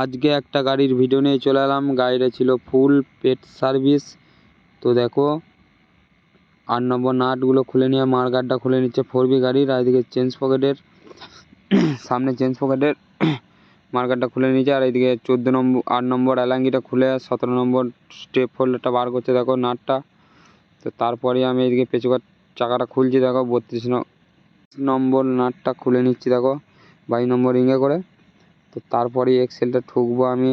আজকে একটা গাড়ির ভিডিও নিয়ে চলে এলাম। গাড়িটা ছিল ফুল পেট সার্ভিস। তো দেখো 8 নম্বর নাটগুলো খুলে নিয়ে মারগার্ডটা খুলে নিচ্ছে 4B গাড়ির। আর এদিকে চেঞ্জ পকেটের সামনে চেঞ্জ পকেটের মারগার্ডটা খুলে নিচ্ছে। আর এইদিকে 8 নম্বর অ্যালাঙ্গিটা খুলে 17 নম্বর স্টেপ হোল্ডারটা বার করছে দেখো নাটটা। তো তারপরে আমি এইদিকে পেছকার চাকাটা খুলছি দেখো 32 নম্বর নাটটা খুলে নিচ্ছি দেখো 22 নম্বর রিঙে করে। তো তারপরে এক্সেলটা ঠুকবো আমি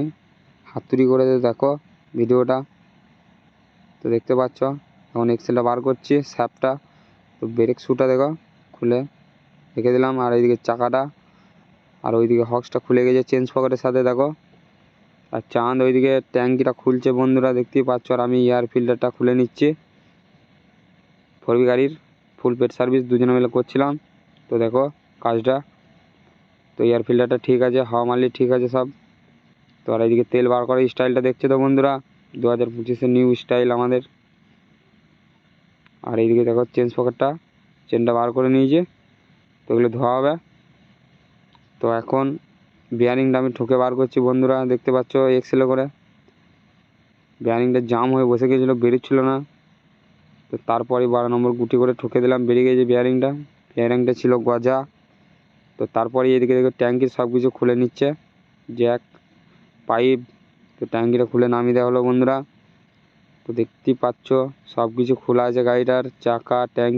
হাতুড়ি করে। দেখো ভিডিওটা তো দেখতে পাচ্ছ। এখন এক্সেলটা বার করছি স্যাপটা। তো ব্রেক শুটা দেখো খুলে রেখে দিলাম। আর এইদিকে চাকাটা আর ওইদিকে হক্সটা খুলে গেছে চেঞ্জ পকেটের সাথে দেখো। আর চাঁদ ওইদিকে ট্যাঙ্কিটা খুলছে বন্ধুরা দেখতেই পাচ্ছ। আর আমি এয়ার ফিল্টারটা খুলে নিচ্ছি 4B গাড়ির ফুল পেট সার্ভিস দুজনে মিলে করছিলাম। তো দেখো কাজটা। তো এয়ার ফিল্টারটা ঠিক আছে, হাওয়া মারলি ঠিক আছে সব। তো আর এইদিকে তেল বার করার স্টাইলটা দেখছে তো বন্ধুরা 2025-এর নিউ স্টাইল আমাদের। আর এইদিকে দেখো চেঞ্জ পকেটটা চেনটা বার করে নিয়েছে। তো এগুলো ধোয়া হবে। তো এখন বিয়ারিংটা আমি ঠুকে বার করছি বন্ধুরা দেখতে পাচ্ছ এক্সেলে করে। বিয়ারিংটা জাম হয়ে বসে গিয়েছিলো, বেরোচ্ছিল না। তো তারপরে 12 নম্বর গুটি করে ঠুকে দিলাম, বেরিয়ে গেছে বিয়ারিংটা ছিল গজা। তো তারপরে এদিকে দেখো ট্যাঙ্কির সব কিছু খুলে নিচ্ছে, জ্যাক পাইপ। তো ট্যাঙ্কিটা খুলে নামিয়ে দেওয়া হলো বন্ধুরা। তো দেখতেই পাচ্ছ সব কিছু খোলা আছে গাড়িটার, চাকা ট্যাঙ্ক।